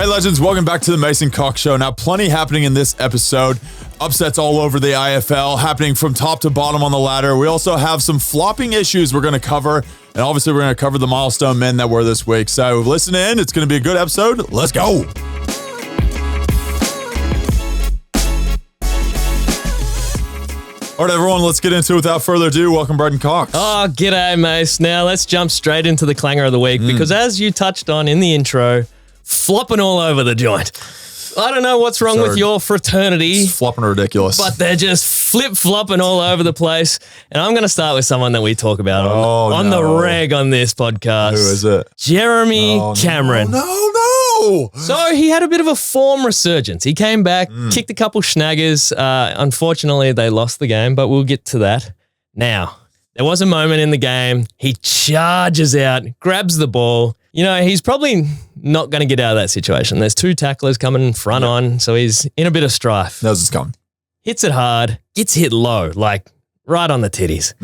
Hey, legends, welcome back to the Mason Cox Show. Now, plenty happening in this episode. Upsets all over the IFL, happening from top to bottom on the ladder. We also have some flopping issues we're going to cover, and obviously we're going to cover the milestone men that were this week. So listen in. It's going to be a good episode. Let's go. All right, everyone, let's get into it without further ado. Welcome, Brendan Cox. Oh, g'day, Mace. Now, let's jump straight into the clanger of the week because as you touched on in the intro, flopping all over the joint. I don't know what's wrong with your fraternity. It's flopping ridiculous. But they're just flip-flopping all over the place. And I'm going to start with someone that we talk about on the reg on this podcast. Who is it? Jeremy Cameron. No. So he had a bit of a form resurgence. He came back, kicked a couple snaggers. Unfortunately, they lost the game, but we'll get to that. Now, there was a moment in the game. He charges out, grabs the ball. You know, he's probably not going to get out of that situation. There's two tacklers coming front on, so he's in a bit of strife. Knows it's coming. Hits it hard, gets hit low, like right on the titties,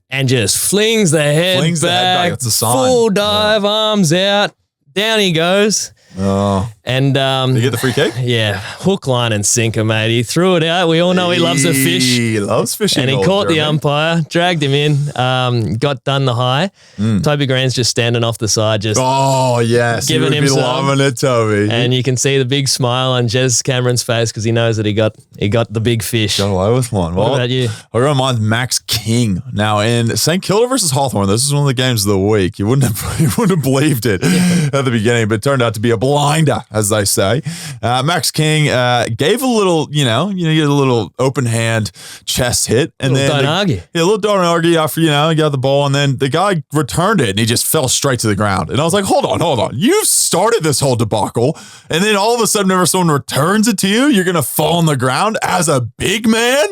and just flings the head back. That's a sign. Full dive, arms out, down he goes. Oh. And did he get the free kick? Yeah, hook, line, and sinker, mate. He threw it out. We all know he loves a fish. He loves fishing. And he caught the umpire, dragged him in, got done the high. Toby Green's just standing off the side, just giving him loving it, Toby. And you can see the big smile on Jez Cameron's face because he knows that he got the big fish. Got away with one. What about you? I got mine's Max King. Now in St Kilda versus Hawthorn, this is one of the games of the week. You wouldn't have believed it at the beginning, but it turned out to be a blinder, as they say. Max King gave a little, you get a little open hand chest hit, and then a little don't argue after he got the ball, and then the guy returned it, and he just fell straight to the ground. And I was like, hold on, you've started this whole debacle, and then all of a sudden, whenever someone returns it to you, you're gonna fall on the ground as a big man.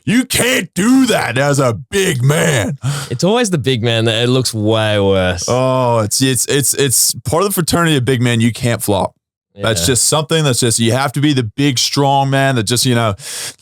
You can't do that as a big man. It's always the big man that it looks way worse. Oh, it's part of the fraternity of big men. You can't flop. Yeah. That's just something that's just, you have to be the big, strong man that just,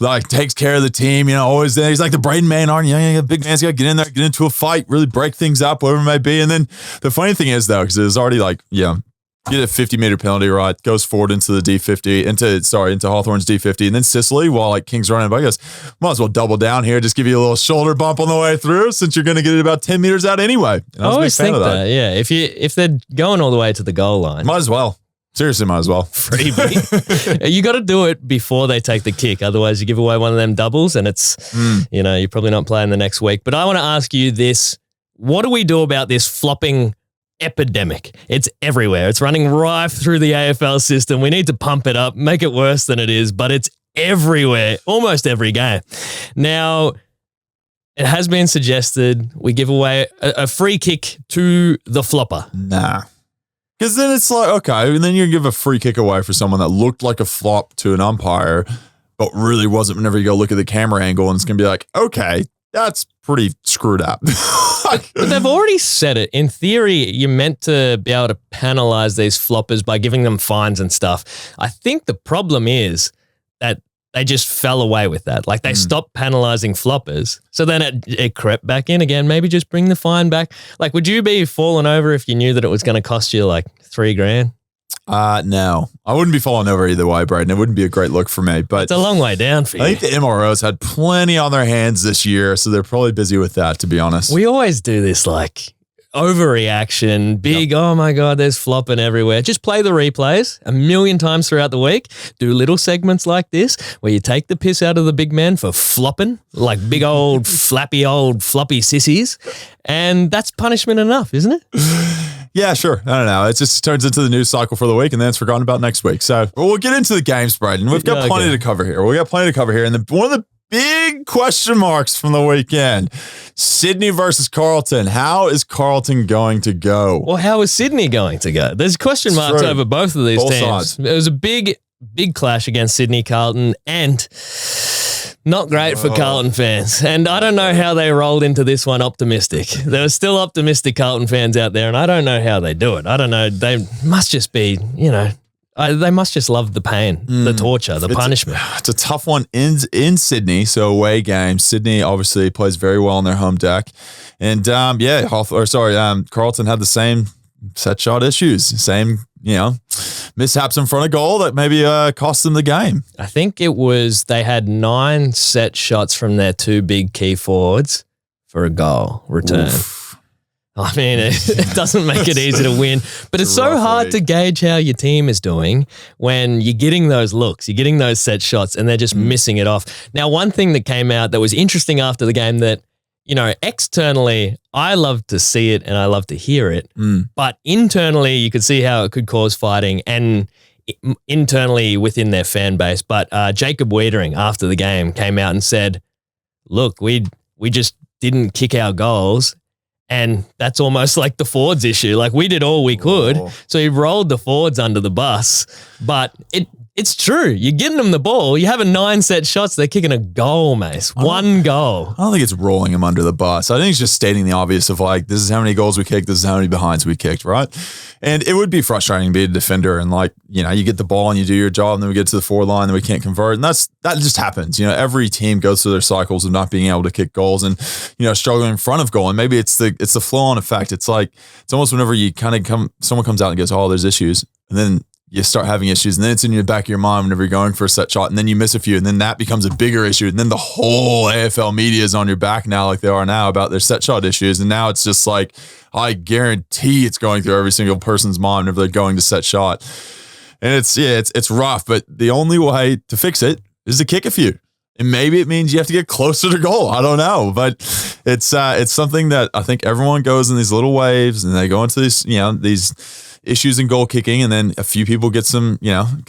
like takes care of the team, always there. He's like the Braden man, aren't you? Big man's got to get in there, get into a fight, really break things up, whatever it may be. And then the funny thing is, though, because it was already like, get a 50-meter penalty, right? Goes forward into the D50, into Hawthorn's D50. And then Sicily, while like King's running by, goes, might as well double down here, just give you a little shoulder bump on the way through since you're going to get it about 10 meters out anyway. And I always think that, yeah. If they're going all the way to the goal line. Might as well. Seriously, might as well. Freebie. You got to do it before they take the kick. Otherwise, you give away one of them doubles and it's, you're probably not playing the next week. But I want to ask you this. What do we do about this flopping epidemic? It's everywhere. It's running rife through the AFL system. We need to pump it up, make it worse than it is, but it's everywhere, almost every game. Now, it has been suggested we give away a free kick to the flopper. Nah. Because then it's like, okay, and then you give a free kick away for someone that looked like a flop to an umpire, but really wasn't whenever you go look at the camera angle, and it's going to be like, okay, that's pretty screwed up. But they've already said it. In theory, you're meant to be able to penalize these floppers by giving them fines and stuff. I think the problem is that they just fell away with that. Like they stopped penalizing floppers. So then it crept back in again. Maybe just bring the fine back. Like, would you be falling over if you knew that it was going to cost you like $3,000? No, I wouldn't be falling over either way, Braden. It wouldn't be a great look for me, but it's a long way down for you. I think the MROs had plenty on their hands this year, so they're probably busy with that, to be honest. We always do this like overreaction, big, oh my God, there's flopping everywhere. Just play the replays 1,000,000 times throughout the week. Do little segments like this where you take the piss out of the big men for flopping, like big old floppy sissies. And that's punishment enough, isn't it? Yeah, sure. I don't know. It just turns into the news cycle for the week and then it's forgotten about next week. So we'll get into the games, Braden. We've got plenty to cover here. And one of the big question marks from the weekend, Sydney versus Carlton. How is Carlton going to go? Well, how is Sydney going to go? There's question marks over both of these teams. Sides. It was a big clash against Sydney Carlton and not great for Carlton fans. And I don't know how they rolled into this one optimistic. There were still optimistic Carlton fans out there, and I don't know how they do it. I don't know. They must just be, they must just love the pain, the torture, the punishment. It's a tough one in Sydney, so away game. Sydney obviously plays very well on their home deck. And, Carlton had the same set shot issues, same, mishaps in front of goal that maybe cost them the game. I think it was they had 9 set shots from their 2 big key forwards for a goal return. Oof. I mean, it doesn't make it easy to win, but it's so hard to gauge how your team is doing when you're getting those looks, you're getting those set shots, and they're just missing it off. Now, one thing that came out that was interesting after the game that, externally, I love to see it and I love to hear it, but internally, you could see how it could cause fighting and internally within their fan base. But Jacob Wiedering, after the game, came out and said, look, we just didn't kick our goals. And that's almost like the forwards issue. Like, we did all we could. So he rolled the forwards under the bus. But it's true. You're getting them the ball. You have a 9 set shots. They're kicking a goal, Mace. 1 goal. I don't think it's rolling them under the bus. I think it's just stating the obvious of like, this is how many goals we kicked. This is how many behinds we kicked, right? And it would be frustrating to be a defender and like, you get the ball and you do your job and then we get to the forward line and we can't convert. And that just happens. Every team goes through their cycles of not being able to kick goals and, struggling in front of goal. And maybe it's the flow-on effect. It's like, it's almost whenever you kind of someone comes out and goes, oh, there's issues. And then you start having issues, and then it's in your back of your mind whenever you're going for a set shot, and then you miss a few, and then that becomes a bigger issue, and then the whole AFL media is on your back now, like they are now, about their set shot issues, and now it's just like, I guarantee it's going through every single person's mind whenever they're going to set shot, and it's rough, but the only way to fix it is to kick a few. And maybe it means you have to get closer to goal. I don't know, but it's something that I think everyone goes in these little waves, and they go into these issues in goal kicking, and then a few people get some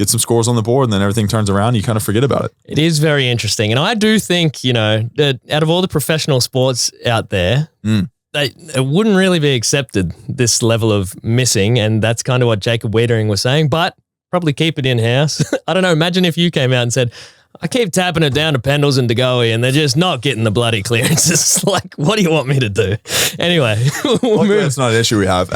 scores on the board, and then everything turns around. You kind of forget about it. It is very interesting, and I do think that out of all the professional sports out there, it wouldn't really be accepted, this level of missing, and that's kind of what Jacob Wiedering was saying. But probably keep it in house. I don't know. Imagine if you came out and said, I keep tapping it down to Pendles and DeGoey and they're just not getting the bloody clearances. Like, what do you want me to do? Anyway, that's not an issue we have.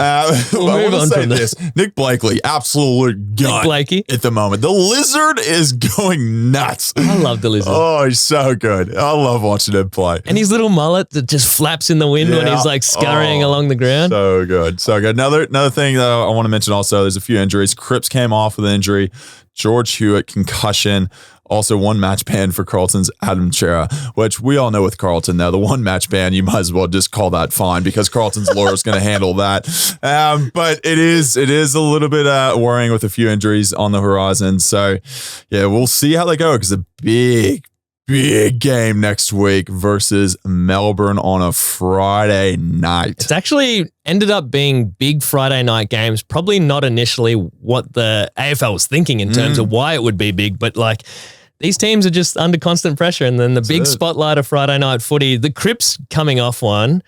We'll move on from this. Nick Blakely, absolute gun at the moment. The Lizard is going nuts. I love the Lizard. Oh, he's so good. I love watching him play. And his little mullet that just flaps in the wind when he's like scurrying along the ground. So good. So good. Another thing that I want to mention also, there's a few injuries. Cripps came off with an injury. George Hewitt, concussion. Also, 1 match ban for Carlton's Adam Chera, which we all know with Carlton now, the 1 match ban, you might as well just call that fine because Carlton's lawyer is going to handle that. But it is a little bit worrying with a few injuries on the horizon. So, yeah, we'll see how they go because a big game next week versus Melbourne on a Friday night. It's actually ended up being big Friday night games. Probably not initially what the AFL was thinking in terms of why it would be big, but like these teams are just under constant pressure. And then the big spotlight of Friday night footy, the Cripps coming off one.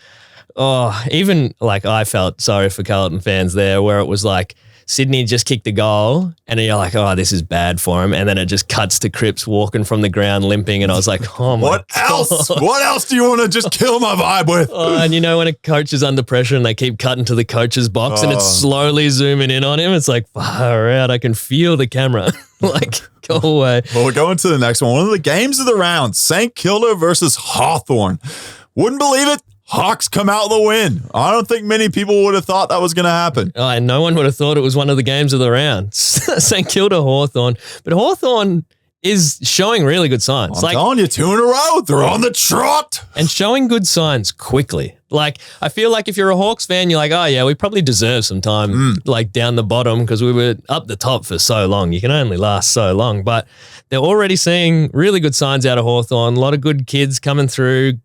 Oh, even like I felt sorry for Carlton fans there where it was like, Sydney just kicked a goal and you're like, oh, this is bad for him. And then it just cuts to Cripps walking from the ground limping. And I was like, oh my What else? What else do you want to just kill my vibe with? Oh, and when a coach is under pressure and they keep cutting to the coach's box and it's slowly zooming in on him, it's like, far out. I can feel the camera. Like, go away. Well, we're going to the next one. One of the games of the round, St Kilda versus Hawthorn. Wouldn't believe it. Hawks come out with a win. I don't think many people would have thought that was going to happen. Oh, and no one would have thought it was one of the games of the round. St Kilda, Hawthorn. But Hawthorn is showing really good signs. I'm telling you, 2 in a row. They're on the trot. And showing good signs quickly. Like, I feel like if you're a Hawks fan, you're like, oh, yeah, we probably deserve some time, like down the bottom because we were up the top for so long. You can only last so long. But they're already seeing really good signs out of Hawthorn. A lot of good kids coming through.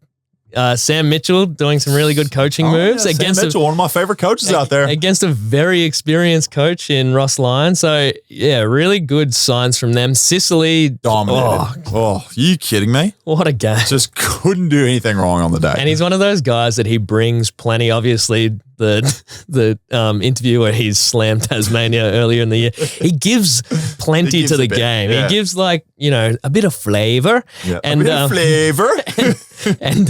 Sam Mitchell doing some really good coaching moves against Sam Mitchell, one of my favorite coaches out there, against a very experienced coach in Ross Lyon. So yeah, really good signs from them. Sicily dominated. Oh, are you kidding me? What a game! Just couldn't do anything wrong on the day. And he's one of those guys that he brings plenty. Obviously, the interview where he's slammed Tasmania earlier in the year, he gives plenty to the game. Yeah. He gives a bit of flavor. Yeah, and a bit of flavor. And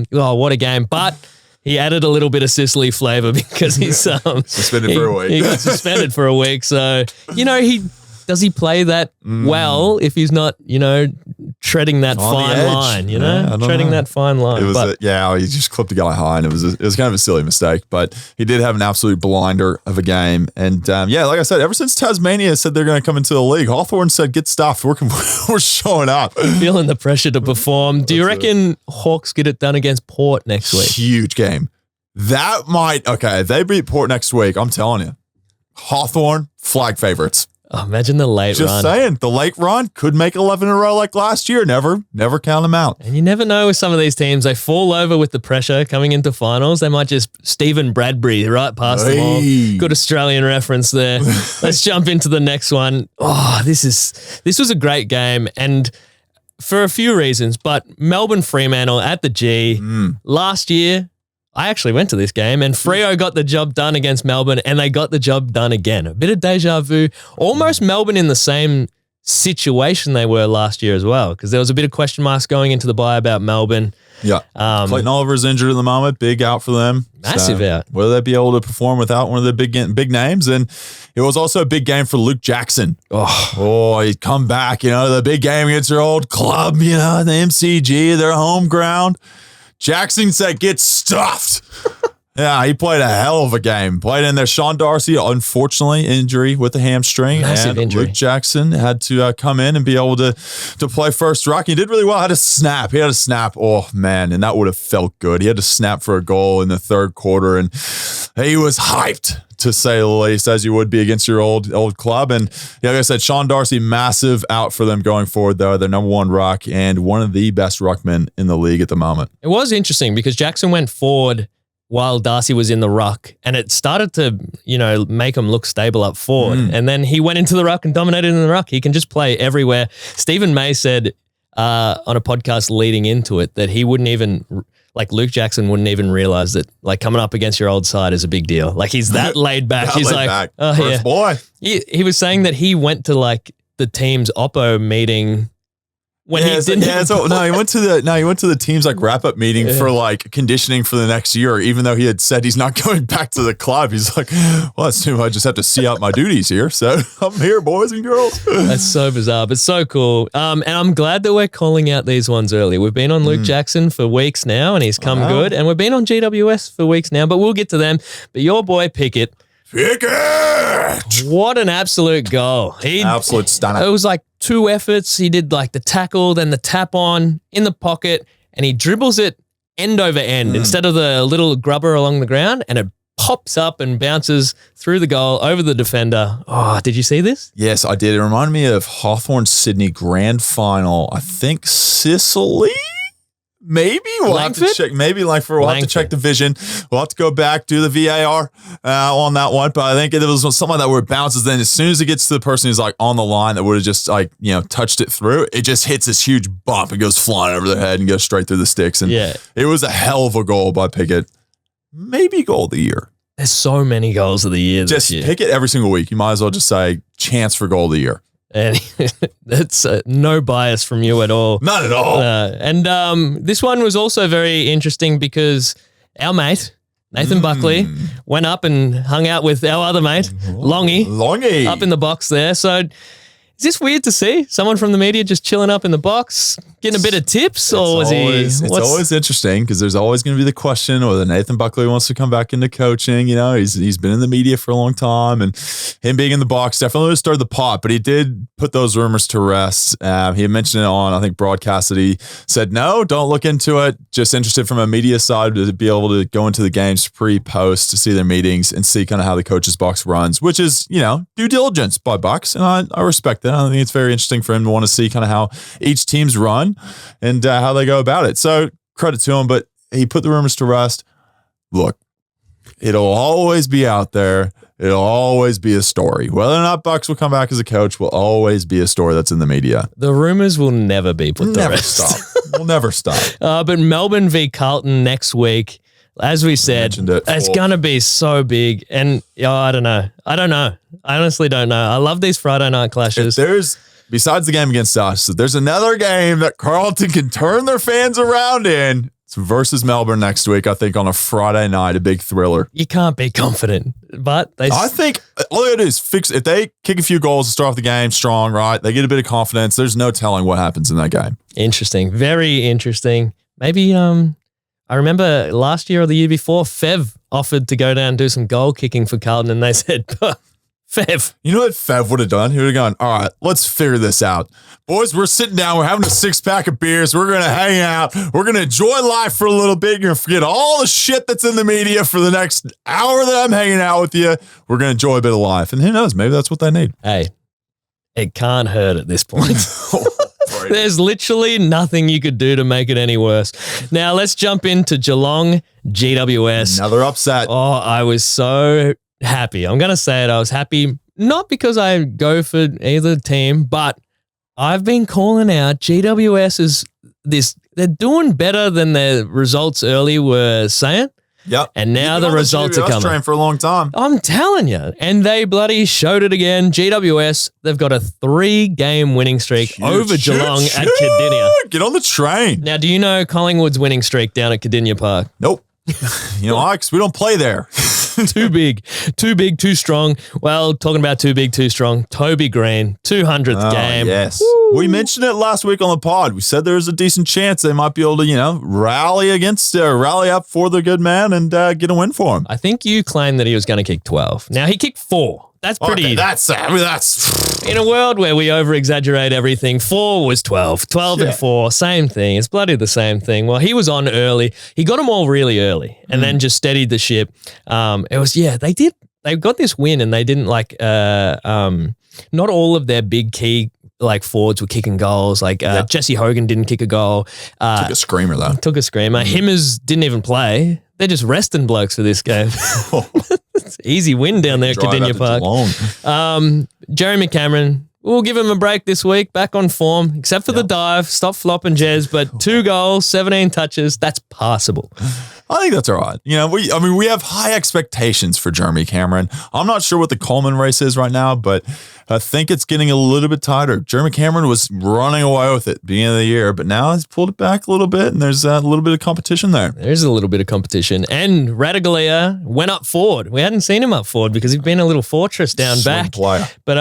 what a game. But he added a little bit of Sicily flavor because he's suspended for a week. He got suspended for a week. So, does he play that well if he's not, treading that On the fine edge. line, you Yeah, I know, don't treading know. that fine line. It was, But he just clipped the guy high, and it was kind of a silly mistake, but he did have an absolute blinder of a game. And like I said, ever since Tasmania said they're going to come into the league, Hawthorn said, get stuffed. We're showing up. feeling the pressure to perform. Do you reckon Hawks get it done against Port next week? Huge game. That might, if they beat Port next week, I'm telling you, Hawthorn, flag favorites. Oh, imagine the late Just run. saying, the late run could make 11 in a row like last year. Never count them out. And you never know with some of these teams. They fall over with the pressure coming into finals. They might just Stephen Bradbury right past them all. Good Australian reference there. Let's jump into the next one. Oh, this was a great game, and for a few reasons. But Melbourne Fremantle at the G last year. I actually went to this game, and Freo got the job done against Melbourne, and they got the job done again. A bit of deja vu. Almost Melbourne in the same situation they were last year as well, because there was a bit of question marks going into the bye about Melbourne. Yeah. Clayton Oliver's injured at the moment. Big out for them. Massive out. Will they be able to perform without one of the big names? And it was also a big game for Luke Jackson. Oh, he'd come back, the big game against their old club, the MCG, their home ground. Jackson said, get stuffed. Yeah, he played a hell of a game. Played in there. Sean Darcy, unfortunately, injury with the hamstring. Massive injury. Luke Jackson had to come in and be able to play first rock. He did really well. He had a snap. Oh, man, and that would have felt good. He had to snap for a goal in the third quarter, and he was hyped, to say the least, as you would be against your old club. And like I said, Sean Darcy, massive out for them going forward, though. They're number one ruck and one of the best ruckmen in the league at the moment. It was interesting because Jackson went forward while Darcy was in the ruck, and it started to, make him look stable up forward. And then he went into the ruck and dominated in the ruck. He can just play everywhere. Stephen May said on a podcast leading into it that he wouldn't even, Luke Jackson wouldn't even realize that, coming up against your old side is a big deal. He's that laid back. He's oh, First yeah. boy. He was saying that he went to, the team's Oppo meeting when he didn't. He went to the team's wrap up meeting for conditioning for the next year, even though he had said he's not going back to the club. He's like, well, that's too much. I just have to see out my duties here. So I'm here, boys and girls. That's so bizarre, but so cool. And I'm glad that we're calling out these ones early. We've been on Luke Jackson for weeks now, and he's come good. And we've been on GWS for weeks now, but we'll get to them. But your boy Pickett. What an absolute goal. Absolute stunner. It was 2 efforts. He did the tackle, then the tap on in the pocket, and he dribbles it end over end instead of the little grubber along the ground, and it pops up and bounces through the goal over the defender. Oh, did you see this? Yes, I did. It reminded me of Hawthorn Sydney grand final. I think Sicily? Maybe we'll have to check. Maybe we'll have to check the vision. We'll have to go back, do the VAR on that one. But I think it was something like that where it bounces. Then as soon as it gets to the person who's on the line that would have just touched it through, it just hits this huge bump and goes flying over their head and goes straight through the sticks. And it was a hell of a goal by Pickett. Maybe goal of the year. There's so many goals of the year. Just this year. Pickett every single week. You might as well just say chance for goal of the year. And that's no bias from you at all. Not at all. And this one was also very interesting because our mate, Nathan Buckley, went up and hung out with our other mate, Longy, up in the box there. So is this weird to see? Someone from the media just chilling up in the box, getting a bit of tips? It's always interesting because there's always going to be the question whether Nathan Buckley wants to come back into coaching. He's been in the media for a long time, and him being in the box definitely would have started the pot, but he did put those rumors to rest. He had mentioned it on, I think, broadcast that he said, no, don't look into it. Just interested from a media side to be able to go into the games pre-post to see their meetings and see kind of how the coach's box runs, which is, due diligence by Bucks. And I respect that. I think it's very interesting for him to want to see kind of how each team's run and how they go about it. So credit to him, but he put the rumors to rest. Look, it'll always be out there. It'll always be a story. Whether or not Bucks will come back as a coach will always be a story that's in the media. The rumors will never be put to rest. We'll never stop. But Melbourne v Carlton next week, as we said, it's going to be so big. And I don't know. I honestly don't know. I love these Friday night clashes. Besides the game against us, there's another game that Carlton can turn their fans around in. It's versus Melbourne next week, I think, on a Friday night, a big thriller. You can't be confident, but I think all they got to do is fix. If they kick a few goals to start off the game strong, right? They get a bit of confidence. There's no telling what happens in that game. Interesting. Very interesting. Maybe I remember last year or the year before, Fev offered to go down and do some goal kicking for Carlton, and they said, Fev. You know what Fev would have done? He would have gone, all right, let's figure this out. Boys, we're sitting down. We're having a 6-pack of beers. We're going to hang out. We're going to enjoy life for a little bit. You're going to forget all the shit that's in the media for the next hour that I'm hanging out with you. We're going to enjoy a bit of life. And who knows? Maybe that's what they need. Hey, it can't hurt at this point. There's literally nothing you could do to make it any worse. Now, let's jump into Geelong GWS. Another upset. Oh, I was so happy. I'm going to say it. I was happy, not because I go for either team, but I've been calling out GWS is this. They're doing better than their results early were saying. Yep. And now the results are coming. Train for a long time. I'm telling you. And they bloody showed it again. GWS, they've got a 3-game winning streak over Geelong at Cardinia. Get on the train. Now, do you know Collingwood's winning streak down at Cardinia Park? Nope. You know, Alex, we don't play there. Too big, too strong. Well, talking about too big, too strong, Toby Green, 200th game. Yes. Woo. We mentioned it last week on the pod. We said there was a decent chance they might be able to, rally up for the good man and get a win for him. I think you claimed that he was going to kick 12. Now, he kicked 4. That's pretty. Okay, that's in a world where we over-exaggerate everything. 4 was 12. 12 and 4, same thing. It's bloody the same thing. Well, he was on early. He got them all really early and then just steadied the ship. It was, they got this win and they didn't not all of their big key forwards were kicking goals. Jesse Hogan didn't kick a goal. Took a screamer though. Took a screamer. Himmers didn't even play. They're just resting blokes for this game. It's easy win down there at Cardinia Park. Jeremy Cameron, we'll give him a break this week. Back on form, except for the dive. Stop flopping, Jez. But 2 goals, 17 touches. That's passable. I think that's all right. We have high expectations for Jeremy Cameron. I'm not sure what the Coleman race is right now, but I think it's getting a little bit tighter. Jeremy Cameron was running away with it beginning of the year, but now he's pulled it back a little bit, and there's a little bit of competition there. There's a little bit of competition. And Radaglia went up forward. We hadn't seen him up forward because he'd been a little fortress down back. Player. But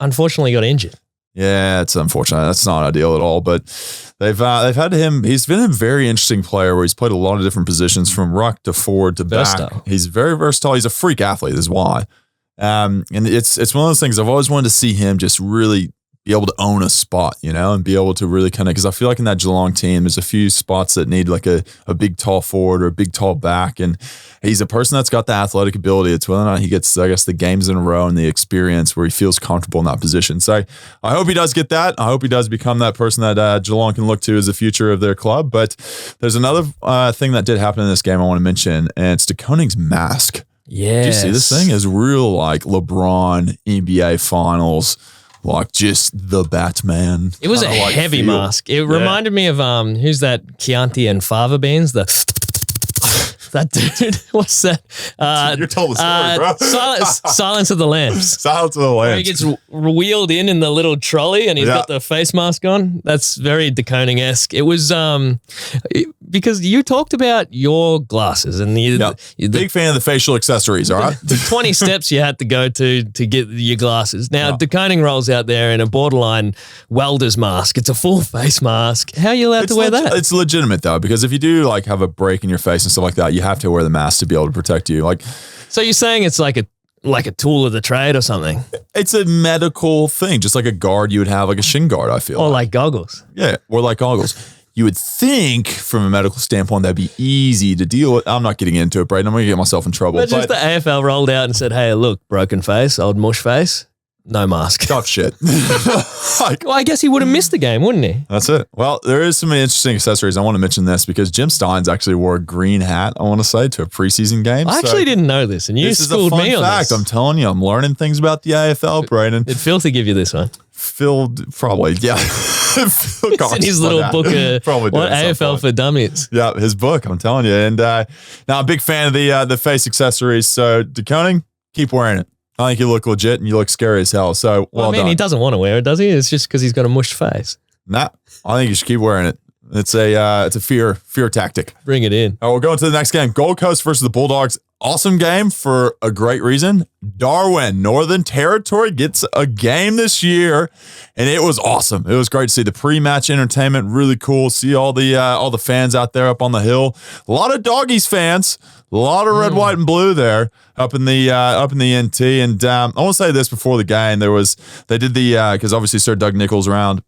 unfortunately got injured. Yeah, it's unfortunate. That's not ideal at all. But they've had him. He's been a very interesting player where he's played a lot of different positions from ruck to forward to back. He's very versatile. He's a freak athlete. This is why. And it's one of those things I've always wanted to see him just really be able to own a spot, and be able to really kind of, because I feel like in that Geelong team, there's a few spots that need like a big tall forward or a big tall back. And he's a person that's got the athletic ability. It's whether or not he gets, I guess, the games in a row and the experience where he feels comfortable in that position. So I hope he does get that. I hope he does become that person that Geelong can look to as the future of their club. But there's another thing that did happen in this game I want to mention, and it's the Koning's mask. Yeah. Do you see this thing? Is real like LeBron NBA finals. Like just the Batman. It was a heavy mask. It reminded me of who's that? Chianti and Fava Beans. That dude. What's that? You're telling the story, bro. Silence of the Lambs. Silence of the Lambs. Where he gets wheeled in the little trolley and he's got the face mask on. That's very De Koning-esque. It was because you talked about your glasses and big fan of the facial accessories. All right, the 20 steps you had to go to get your glasses. Now De Koning rolls out there in a borderline welder's mask. It's a full face mask. How are you allowed to wear that? It's legitimate though, because if you do have a break in your face and stuff like that, you have to wear the mask to be able to protect you. So you're saying it's like a tool of the trade or something? It's a medical thing, just like a guard you would have, like a shin guard, I feel. Or like goggles. Yeah, or like goggles. You would think from a medical standpoint that'd be easy to deal with. I'm not getting into it, Brayden. I'm going to get myself in trouble. But just the AFL rolled out and said, hey, look, broken face, old mush face. No mask. Tough shit. Well, I guess he would have missed the game, wouldn't he? That's it. Well, there is some interesting accessories. I want to mention this because Jim Steins actually wore a green hat, I want to say, to a preseason game. I actually didn't know this, and you schooled me on this. I'm telling you, I'm learning things about the AFL, Brayden. Did Phil to give you this one? Phil, probably, yeah. Phil it's in his little book, what AFL for Dummies. Yeah, his book, I'm telling you. And now I'm a big fan of the face accessories. So, De Koning, keep wearing it. I think you look legit and you look scary as hell. So, well done. He doesn't want to wear it, does he? It's just because he's got a mushed face. Nah, I think you should keep wearing it. It's a fear tactic. Bring it in. All right, we'll go into the next game. Gold Coast versus the Bulldogs. Awesome game for a great reason. Darwin, Northern Territory, gets a game this year, and it was awesome. It was great to see the pre-match entertainment. Really cool. See all the fans out there up on the hill. A lot of Doggies fans. A lot of red, white, and blue there up in the NT. And I want to say this before the game. They did because obviously Sir Doug Nichols around.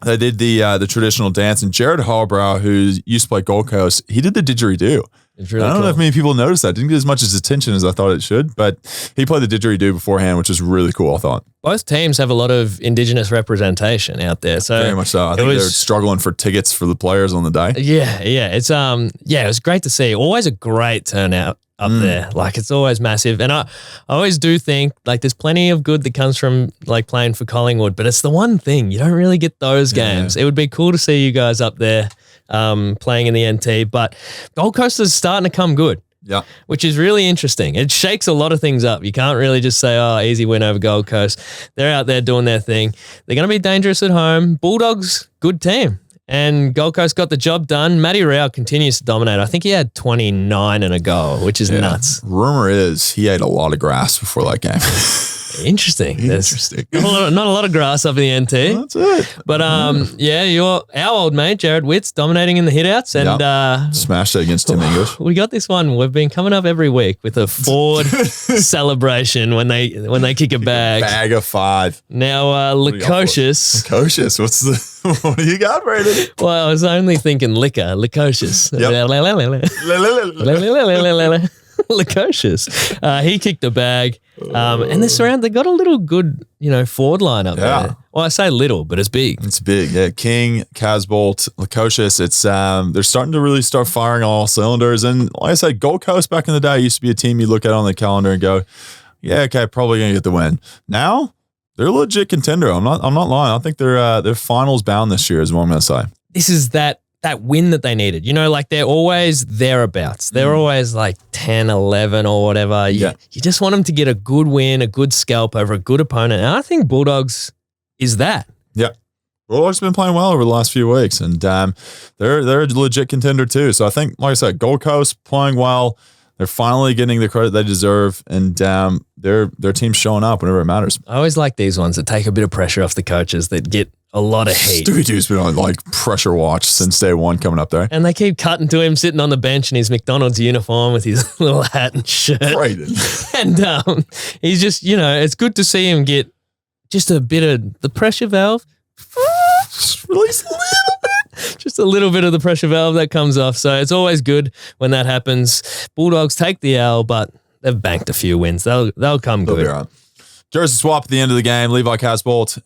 They did the traditional dance, and Jared Hallbrow, who used to play Gold Coast, he did the didgeridoo. It's really I don't cool. know if many people noticed that. Didn't get as much attention as I thought it should, but he played the didgeridoo beforehand, which was really cool, I thought. Both teams have a lot of Indigenous representation out there. So Very much so. I think they're struggling for tickets for the players on the day. Yeah. It's it was great to see. Always a great turnout up there. Like, it's always massive. And I always do think, like, there's plenty of good that comes from, like, playing for Collingwood, but it's the one thing. You don't really get those games. It would be cool to see you guys up there playing in the NT, but Gold Coast is starting to come good. Yeah. Which is really interesting. It shakes a lot of things up. You can't really just say, oh, easy win over Gold Coast. They're out there doing their thing. They're going to be dangerous at home. Bulldogs, good team. And Gold Coast got the job done. Matty Rao continues to dominate. I think he had 29 and a goal, which is nuts. Rumor is he ate a lot of grass before that game. Interesting. Interesting. Not a lot of grass up in the NT. That's it. But our old mate, Jared Witts, dominating in the hitouts. And smashed it against Tim English. we got this one. We've been coming up every week with a Ford celebration when they kick a bag. Bag of 5. Now, Lukosius. Lukosius. What do you got, Brayden? Well, I was only thinking liquor. Lukosius. Lukosius. He kicked a bag. And they got a little good, forward line up there. Well, I say little, but it's big. It's big. Yeah. King, Casbolt, Lukosius. It's they're starting to really start firing on all cylinders. And like I said, Gold Coast back in the day used to be a team you look at on the calendar and go, yeah, okay, probably gonna get the win. Now they're a legit contender. I'm not lying. I think they're finals bound this year is what I'm gonna say. This is that win that they needed. Like, they're always thereabouts. They're always like 10, 11 or whatever. You just want them to get a good win, a good scalp over a good opponent. And I think Bulldogs is that. Yeah. Bulldogs have been playing well over the last few weeks, and they're a legit contender too. So I think, like I said, Gold Coast playing well. They're finally getting the credit they deserve, and their team's showing up whenever it matters. I always like these ones that take a bit of pressure off the coaches, that get a lot of heat. Stewie Doo's been on like pressure watch since day one coming up there. And they keep cutting to him sitting on the bench in his McDonald's uniform with his little hat and shirt. And he's just, it's good to see him get just a bit of the pressure valve. Release a little bit. Just a little bit of the pressure valve that comes off. So it's always good when that happens. Bulldogs take the L, but they've banked a few wins. They'll come good. Be right. Jersey swap at the end of the game. Levi Casbolt.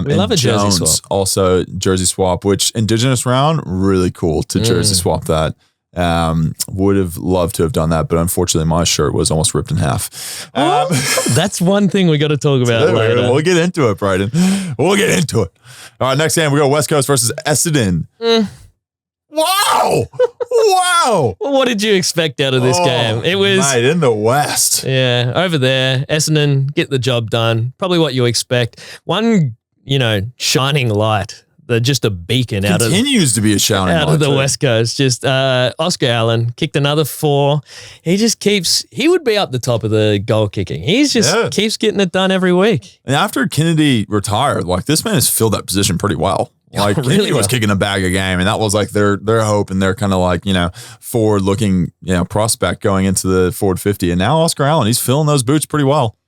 We love a jersey Jones swap. Also jersey swap, which Indigenous round, really cool to jersey swap that. Would have loved to have done that, but unfortunately my shirt was almost ripped in half. That's one thing we got to talk about later. We'll get into it, Brayden. We'll get into it. All right, next game we go West Coast versus Essendon. Wow. Wow. What did you expect out of this game? It was mate, in the West. Yeah, over there, Essendon get the job done. Probably what you expect. One, shining light. Just a beacon continues to be a shining light out of the West Coast. Just Oscar Allen kicked another 4. He just he would be up the top of the goal kicking. He's just keeps getting it done every week. And after Kennedy retired, like, this man has filled that position pretty well. Like, really Kennedy was kicking a bag a game, and that was like their hope and their kind of like, forward looking, prospect going into the forward 50. And now Oscar Allen, he's filling those boots pretty well.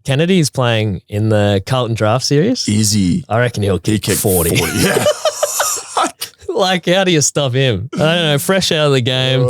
Kennedy's playing in the Carlton draft series. Easy. I reckon he'll kick 40. Yeah. Like, how do you stop him? I don't know, fresh out of the game.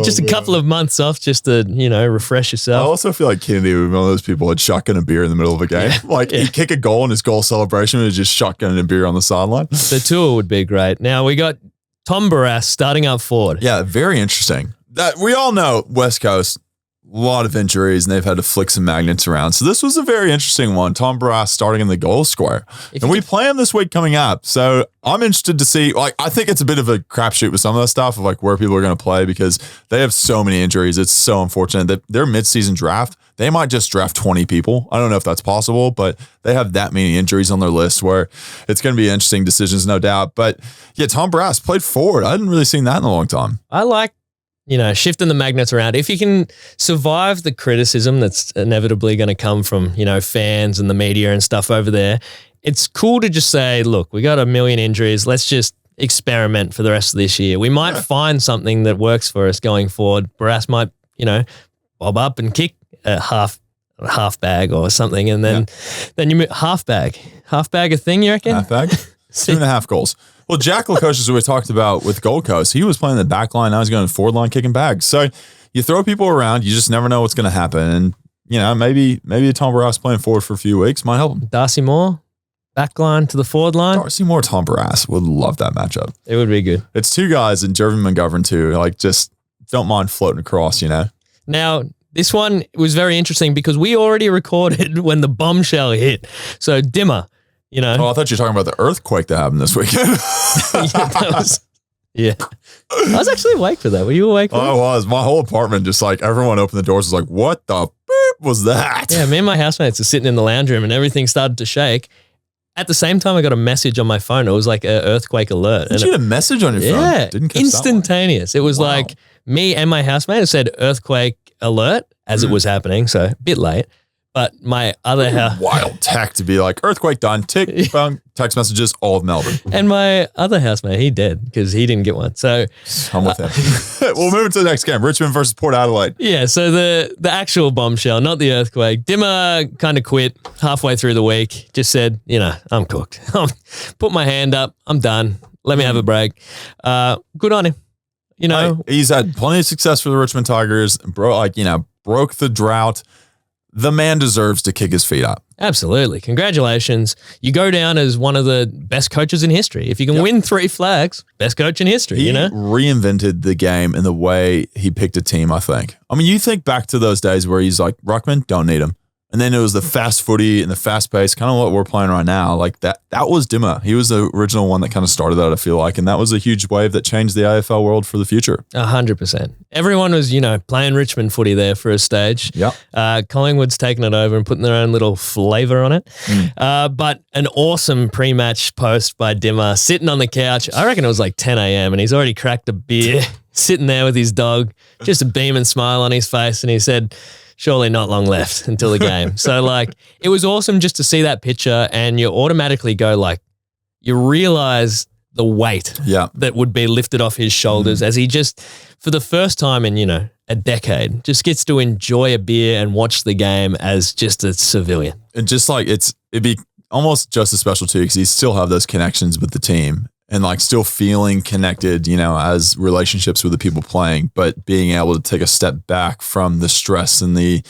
Just a couple of months off just to, refresh yourself. I also feel like Kennedy would be one of those people who'd shotgun a beer in the middle of a game. He'd kick a goal and his goal celebration was just shotgunning a beer on the sideline. The tour would be great. Now, we got Tom Barras starting up forward. Yeah, very interesting. We all know West Coast, lot of injuries, and they've had to flick some magnets around. So this was a very interesting one. Tom Barras starting in the goal square. And we play him this week coming up. So I'm interested to see, like, I think it's a bit of a crapshoot with some of that stuff of like where people are going to play because they have so many injuries. It's so unfortunate that their midseason draft, they might just draft 20 people. I don't know if that's possible, but they have that many injuries on their list where it's going to be interesting decisions, no doubt. But yeah, Tom Barras played forward. I hadn't really seen that in a long time. I like, shifting the magnets around. If you can survive the criticism that's inevitably going to come from, fans and the media and stuff over there, it's cool to just say, look, we got a million injuries. Let's just experiment for the rest of this year. We might find something that works for us going forward. Barras might, bob up and kick a half bag or something. And then you move half bag a thing, you reckon? Half bag? 2.5 goals. Well, Jack Lukosius, who we talked about with Gold Coast, he was playing the back line. Now he's going forward line kicking bags. So you throw people around, you just never know what's going to happen. And, maybe Tom Barras playing forward for a few weeks might help him. Darcy Moore, back line to the forward line. Darcy Moore, Tom Barras. Would love that matchup. It would be good. It's two guys and Jervin McGovern too. Like, just don't mind floating across, Now, this one was very interesting because we already recorded when the bombshell hit. So Dimmer, Oh, I thought you were talking about the earthquake that happened this weekend. I was actually awake for that. Were you awake for that? I was. My whole apartment, just like everyone opened the doors, was like, what the beep was that? Yeah, me and my housemates are sitting in the lounge room and everything started to shake. At the same time, I got a message on my phone. It was like an earthquake alert. Did you get a message on your phone? Yeah, Didn't catch instantaneous. It was like me and my housemate. It said earthquake alert as it was happening, so a bit late. But my other wild tech to be like earthquake done, tick, bang, text messages, all of Melbourne. And my other housemate, he did because he didn't get one. So I'm with him. We'll move into the next game, Richmond versus Port Adelaide. Yeah, so the actual bombshell, not the earthquake. Dimmer kind of quit halfway through the week. Just said, I'm cooked. Put my hand up. I'm done. Let me have a break. Good on him. He's had plenty of success for the Richmond Tigers. Broke the drought. The man deserves to kick his feet up. Absolutely. Congratulations. You go down as one of the best coaches in history. If you can win 3 flags, best coach in history, He reinvented the game in the way he picked a team, I think. I mean, you think back to those days where he's like, Ruckman, don't need him. And then it was the fast footy and the fast pace, kind of what we're playing right now. Like that was Dimmer. He was the original one that kind of started that, I feel like. And that was a huge wave that changed the AFL world for the future. 100%. Everyone was, playing Richmond footy there for a stage. Yeah. Collingwood's taken it over and putting their own little flavour on it. But an awesome pre-match post by Dimmer sitting on the couch. I reckon it was like 10 a.m. and he's already cracked a beer, sitting there with his dog, just a beaming smile on his face. And he said, surely not long left until the game. So it was awesome just to see that picture and you automatically go you realize the weight that would be lifted off his shoulders as he just, for the first time in, a decade, just gets to enjoy a beer and watch the game as just a civilian. And just it'd be almost just as special too, because he still have those connections with the team. And still feeling connected, as relationships with the people playing, but being able to take a step back from the stress and the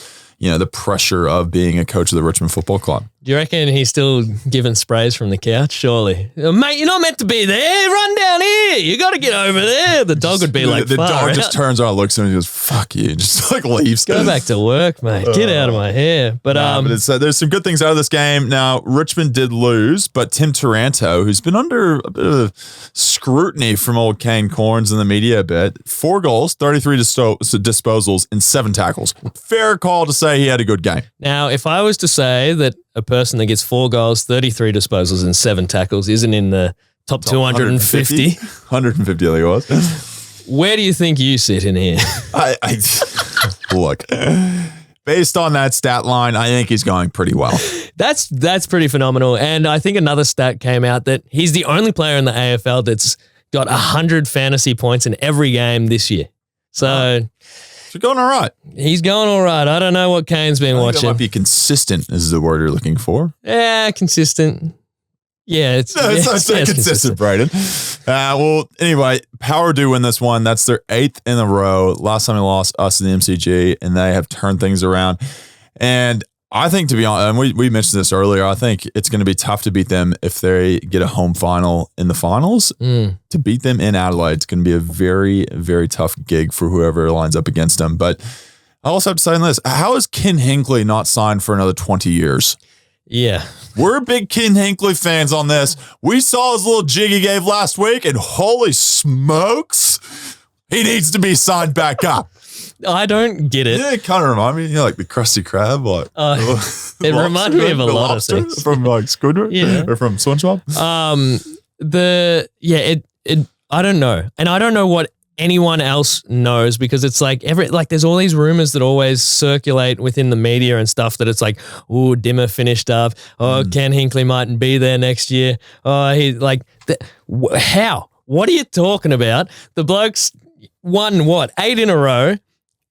pressure of being a coach of the Richmond Football Club. Do you reckon he's still giving sprays from the couch? Surely. Mate, you're not meant to be there. Run down here. You got to get over there. The dog would be like, the dog just turns around, looks at him and goes, fuck you. Just leaves. Go back to work, mate. Get out of my hair. But, there's some good things out of this game. Now, Richmond did lose, but Tim Taranto, who's been under a bit of scrutiny from old Kane Corns in the media a bit, 4 goals, 33 disposals, and 7 tackles. Fair call to say he had a good game. Now, if I was to say that a person that gets 4 goals, 33 disposals, and 7 tackles isn't in the top 250. 150, I think it was. Where do you think you sit in here? I look, based on that stat line, I think he's going pretty well. That's pretty phenomenal. And I think another stat came out that he's the only player in the AFL that's got 100 fantasy points in every game this year. So You're going all right. He's going all right. I don't know what Kane's been watching. That might be consistent is the word you're looking for. Yeah, consistent. Yeah, it's consistent, Brayden. Well, anyway, Power do win this one. That's their 8th in a row. Last time they lost us in the MCG, and they have turned things around. And I think, to be honest, and we mentioned this earlier, I think it's going to be tough to beat them if they get a home final in the finals. To beat them in Adelaide, it's going to be a very, very tough gig for whoever lines up against them. But I also have to say on this, how is Ken Hinkley not signed for another 20 years? Yeah. We're big Ken Hinkley fans on this. We saw his little jig he gave last week, and holy smokes, he needs to be signed back up. I don't get it. Yeah, it kind of remind me, like the Krusty Krab. Like, it reminds me of a lot of things. From like Squidward or from SpongeBob. I don't know. And I don't know what anyone else knows, because it's like there's all these rumors that always circulate within the media and stuff that it's like, oh, Dimmer finished up. Oh, Ken Hinkley mightn't be there next year. Oh, how? What are you talking about? The bloke's won 8 in a row.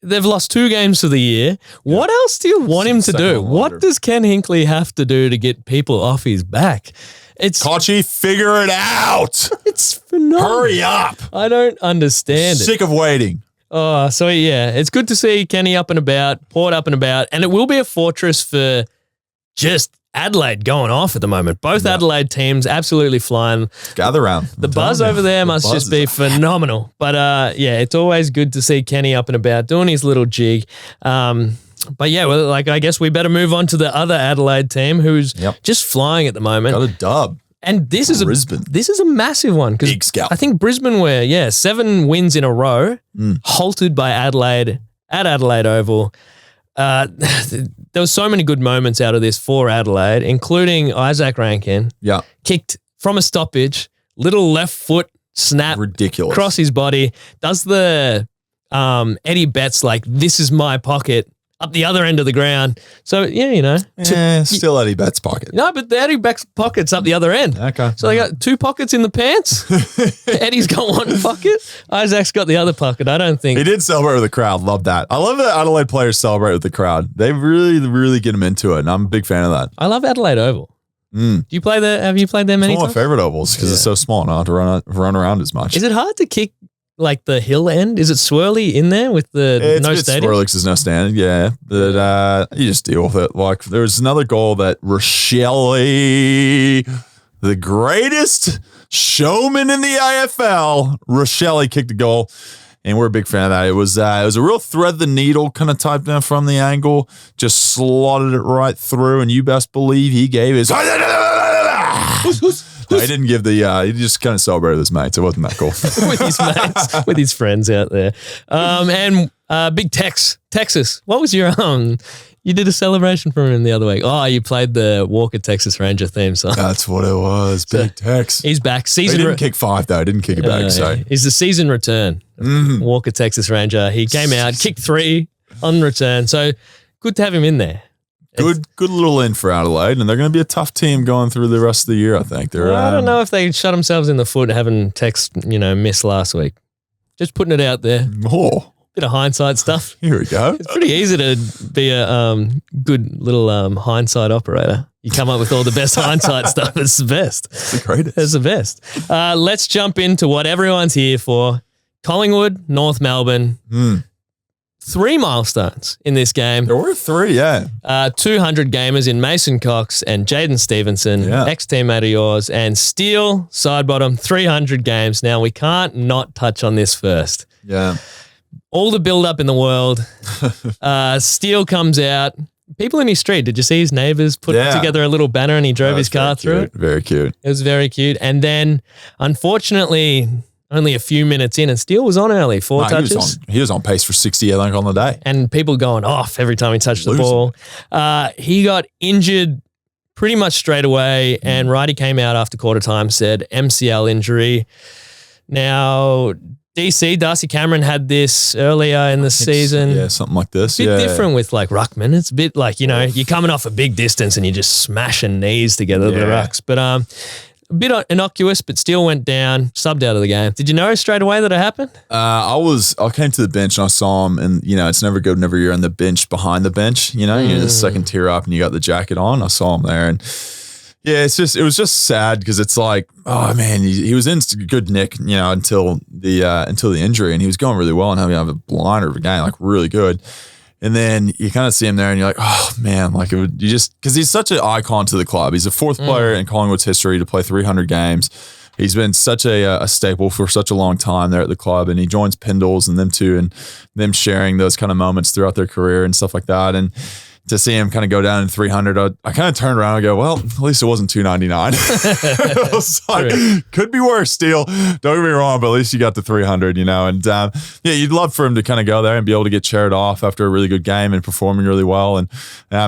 They've lost 2 games for the year. What else do you want him to do? What does Ken Hinkley have to do to get people off his back? Kochi, figure it out. It's phenomenal. Hurry up. I don't understand it. Sick of waiting. Oh, so yeah, it's good to see Kenny up and about, Port up and about, and it will be a fortress for just Adelaide going off at the moment. Both Adelaide teams absolutely flying. Gather round. The buzz over there must just be phenomenal. But it's always good to see Kenny up and about doing his little jig. But yeah, well, I guess we better move on to the other Adelaide team who's just flying at the moment. Got a dub. And this is a massive one, because Big scalp. I think Brisbane were 7 wins in a row, halted by Adelaide at Adelaide Oval. There were so many good moments out of this for Adelaide, including Isaac Rankin. Yeah, kicked from a stoppage, little left foot snap, ridiculous, across his body. Does the Eddie Betts this is my pocket up the other end of the ground. So, yeah, still Eddie Betts' pocket. No, but the Eddie Betts' pocket's up the other end. Okay. So they got 2 pockets in the pants. Eddie's got 1 pocket. Isaac's got the other pocket. I don't think. He did celebrate with the crowd. Love that. I love that Adelaide players celebrate with the crowd. They really, really get them into it, and I'm a big fan of that. I love Adelaide Oval. Do you play there? Have you played there many times? It's one of my favorite ovals because it's so small and I don't have to run around as much. Is it hard to kick the hill end? Is it swirly in there with the no stadium? Swirly because there's no standing, yeah. But you just deal with it. There was another goal that Rochelle, the greatest showman in the AFL, Rochelle kicked a goal, and we're a big fan of that. It was a real thread the needle kind of type down from the angle, just slotted it right through, and you best believe he gave his. No, he didn't give he just kind of celebrated with his mates. It wasn't that cool. With his mates, with his friends out there. And Big Texas. What was your you did a celebration for him the other week. Oh, you played the Walker Texas Ranger theme song. That's what it was. Big Tex. He's back. He didn't kick 5 though. Didn't kick it back. So he's the season return. Walker Texas Ranger. He came out, kicked 3 on return. So good to have him in there. Good little in for Adelaide, and they're going to be a tough team going through the rest of the year, I think. I don't know if they shot themselves in the foot having Tex, miss last week. Just putting it out there. Oh. Bit of hindsight stuff. Here we go. It's pretty easy to be a good little hindsight operator. You come up with all the best hindsight stuff. It's the best. It's the greatest. It's the best. Let's jump into what everyone's here for. Collingwood, North Melbourne. 3 milestones in this game. There were 3, yeah. 200 gamers in Mason Cox and Jaden Stevenson, ex-teammate of yours, and Steele, side bottom, 300 games. Now, we can't not touch on this first. Yeah. All the build-up in the world. Steele comes out. People in his street, did you see his neighbours put together a little banner and he drove his car through it? Very cute. It was very cute. And then, unfortunately, only a few minutes in, and Steele was on early, 4 touches. He was on pace for 60, I think, on the day. And people going off every time he touched the ball. He got injured pretty much straight away, and Righty came out after quarter time, said MCL injury. Now, Darcy Cameron had this earlier in the season. Yeah, something like this. A bit different with Ruckman. It's a bit like, you're coming off a big distance and you're just smashing knees together, the rucks. But a bit innocuous, but still went down, subbed out of the game. Did you know straight away that it happened? I came to the bench and I saw him, and it's never good whenever you're on the bench behind the bench. You're the second tier up and you got the jacket on. I saw him there, and it was just sad because it's like, oh man, he was in good nick, until the injury, and he was going really well and having a blinder of a game, really good. And then you kind of see him there and you're like, oh man, like because he's such an icon to the club. He's the fourth player in Collingwood's history to play 300 games. He's been such a staple for such a long time there at the club, and he joins Pendles and them two, and them sharing those kind of moments throughout their career and stuff like that. And to see him kind of go down in 300, I kind of turned around and go, well, at least it wasn't 299. I was like, could be worse, Steele. Don't get me wrong, but at least you got to 300, And yeah, you'd love for him to kind of go there and be able to get chaired off after a really good game and performing really well. And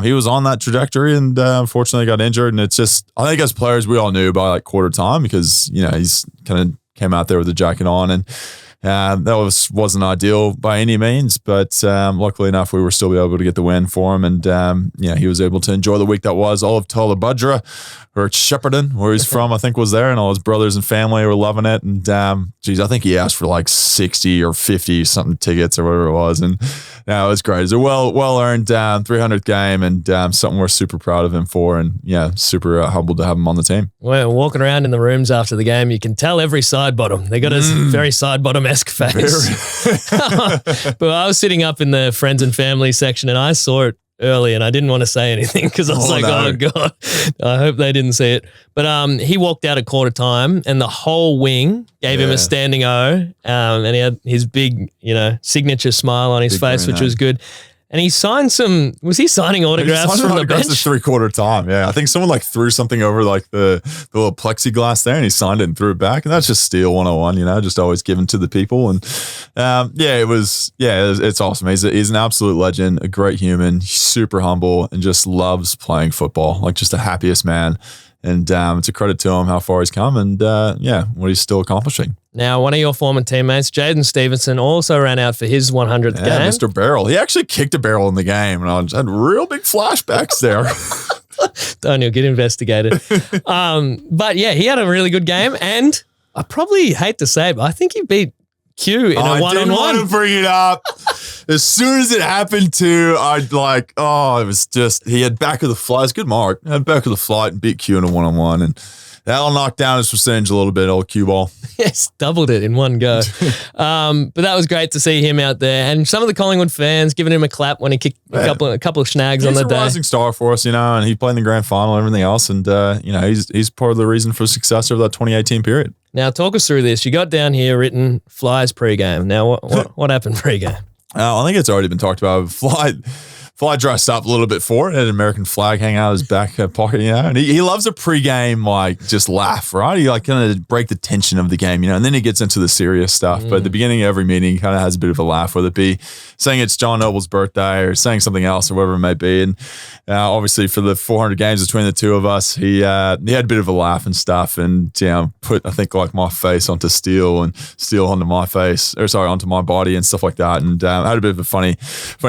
he was on that trajectory, and unfortunately got injured. And it's just, I think as players, we all knew by like quarter time because, he's kind of came out there with the jacket on, and that wasn't ideal by any means, but luckily enough, we were still able to get the win for him. And he was able to enjoy the week that was. All of Tullabudra, or Shepparton, where he's from, I think was there, and all his brothers and family were loving it. And I think he asked for like 60 or 50 something tickets or whatever it was. And it was great. It was a well earned 300th game, and something we're super proud of him for, and super humbled to have him on the team. Well, walking around in the rooms after the game, you can tell every side bottom. They got a very side bottom-esque face. But I was sitting up in the friends and family section, and I saw it early, and I didn't want to say anything because I was oh God, I hope they didn't see it. But he walked out at quarter time, and the whole wing gave him a standing O, and he had his big, signature smile on his face, which was good. And he signed was he signing autographs from the bench? At 3/4 time, yeah. I think someone like threw something over like the little plexiglass there, and he signed it and threw it back. And that's just Steele 101, just always given to the people. And it's awesome. He's an absolute legend, a great human, super humble, and just loves playing football, like just the happiest man. And it's a credit to him how far he's come, and what he's still accomplishing. Now, one of your former teammates, Jaden Stevenson, also ran out for his 100th game. Mr. Barrel. He actually kicked a barrel in the game, and I just had real big flashbacks there. Daniel, get investigated. But yeah, he had a really good game, and I probably hate to say it, but I think he beat Q in a one-on-one. I didn't want to bring it up. As soon as it happened to, it was just, he had back of the flight. It's good mark. Had back of the flight and beat Q in a one-on-one, and that'll knock down his percentage a little bit, old Q ball. Yes, doubled it in one go. But that was great to see him out there, and some of the Collingwood fans giving him a clap when he kicked a couple of snags on the day. He's a rising star for us, and he played in the grand final and everything else, and he's part of the reason for success over that 2018 period. Now, talk us through this. You got down here written Fly's pregame. Now, what happened pregame? I think it's already been talked about. Fly dressed up a little bit for it, had an American flag hanging out of his back pocket, and he loves a pregame, just laugh, right? He kind of break the tension of the game, and then he gets into the serious stuff. But at the beginning of every meeting, he kind of has a bit of a laugh, whether it be saying it's John Noble's birthday or saying something else or whatever it may be. And obviously for the 400 games between the two of us, he had a bit of a laugh and stuff, and put, I think, like my face onto Steele and Steele onto my face, onto my body and stuff like that. And had a bit of a funny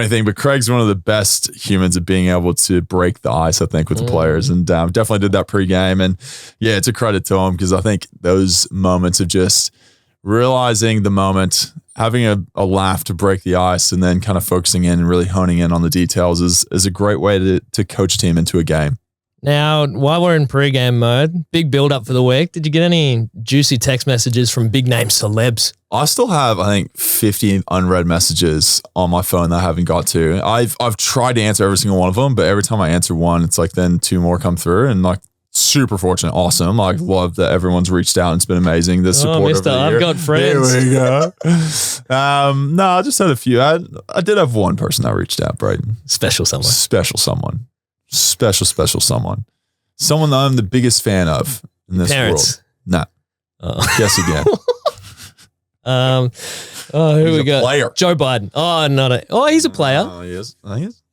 thing. But Craig's one of the best humans at being able to break the ice, I think, with the players, and definitely did that pregame. And it's a credit to him, because I think those moments of just realizing the moment, having a laugh to break the ice, and then kind of focusing in and really honing in on the details is a great way to coach a team into a game. Now, while we're in pregame mode, big build up for the week. Did you get any juicy text messages from big name celebs? I still have, I think, 50 unread messages on my phone that I haven't got to. I've tried to answer every single one of them, but every time I answer one, it's like then two more come through, and super fortunate, awesome. I love that everyone's reached out, and it's been amazing. The support over the year. I've got friends. Here we go. No, I just had a few. I did have one person that reached out, Brayden. Special someone. Special someone that I'm the biggest fan of in this world. Nah. Guess again. Who we got? Player. Joe Biden. He's a player. He is.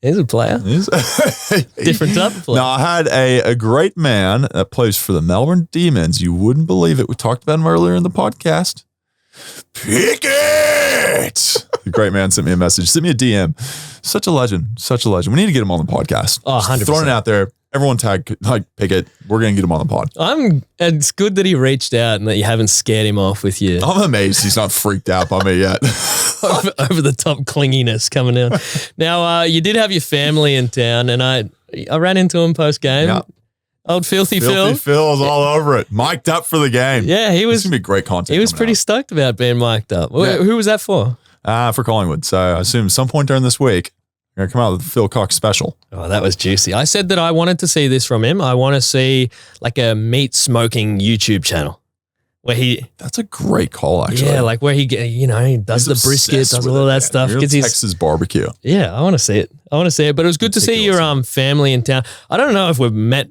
He's a player. Different type of player. No, I had a great man that plays for the Melbourne Demons. You wouldn't believe it. We talked about him earlier in the podcast. Pickett! The great man sent me a message. Sent me a DM. Such a legend. We need to get him on the podcast. Oh, 100%. Throwing it out there. Everyone tag Pickett. We're going to get him on the pod. It's good that he reached out and that you haven't scared him off with you. I'm amazed he's not freaked out by me yet. over the top clinginess coming in. Now, you did have your family in town, and I ran into him post game. Yeah. Old Filthy Phil. Phil was all over it. Mic'd up for the game. Yeah, he was. It's going to be great content. He was pretty stoked about being mic'd up. Yeah. Who was that for? For Collingwood. So I assume some point during this week, We're going to come out with the Phil Cox special. Oh, that was juicy. I said that I wanted to see this from him. I want to see like a meat smoking YouTube channel where he... That's a great call, actually. Yeah, like where he does the brisket, does all that stuff. Real Texas barbecue. Yeah, I want to see it. But it was good to see your family in town. I don't know if we've met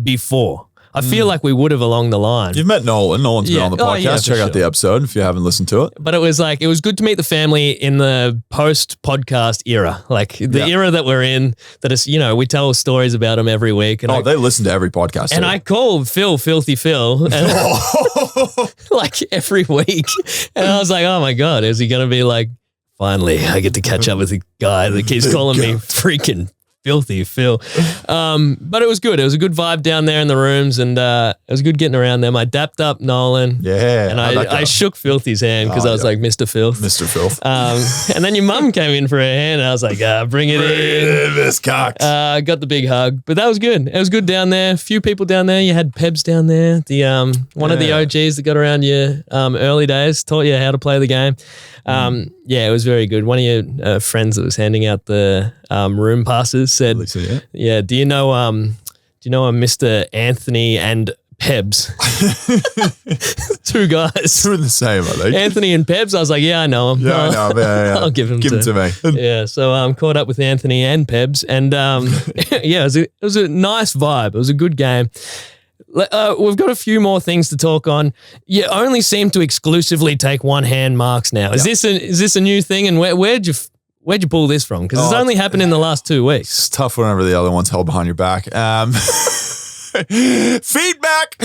before. I feel like we would have along the line. You've met Nolan. Nolan's been on the podcast. Check out the episode if you haven't listened to it. But it was good to meet the family in the post-podcast era. Like the era that we're in, that is, we tell stories about them every week. And they listen to every podcast. And I call Phil Filthy Phil like every week. And I was like, oh my God, is he going to be like, finally, I get to catch up with the guy that keeps calling me freaking Filthy Phil. But it was good. It was a good vibe down there in the rooms, and it was good getting around them. I dapped up Nolan. Yeah. And I shook Filthy's hand because I was like, Mr. Filth. Mr. Filth. And then your mum came in for her hand, and I was like, bring it in. Miss Cox. Got the big hug. But that was good. It was good down there. A few people down there. You had Pebs down there. The one of the OGs that got around you early days, taught you how to play the game. It was very good. One of your friends that was handing out the room passes said, do you know a Mr. Anthony and Pebs? Two guys. Two in the same, I think. Anthony and Pebs. I was like, yeah, I know him. Yeah, I know him. Yeah. I'll give him to me. Yeah, so I'm caught up with Anthony and Pebs, and it was a nice vibe. It was a good game. We've got a few more things to talk on. You only seem to exclusively take one-hand marks now. Is this a new thing? And where'd you pull this from? Because it's only happened in the last 2 weeks. It's tough whenever the other one's held behind your back. Feedback.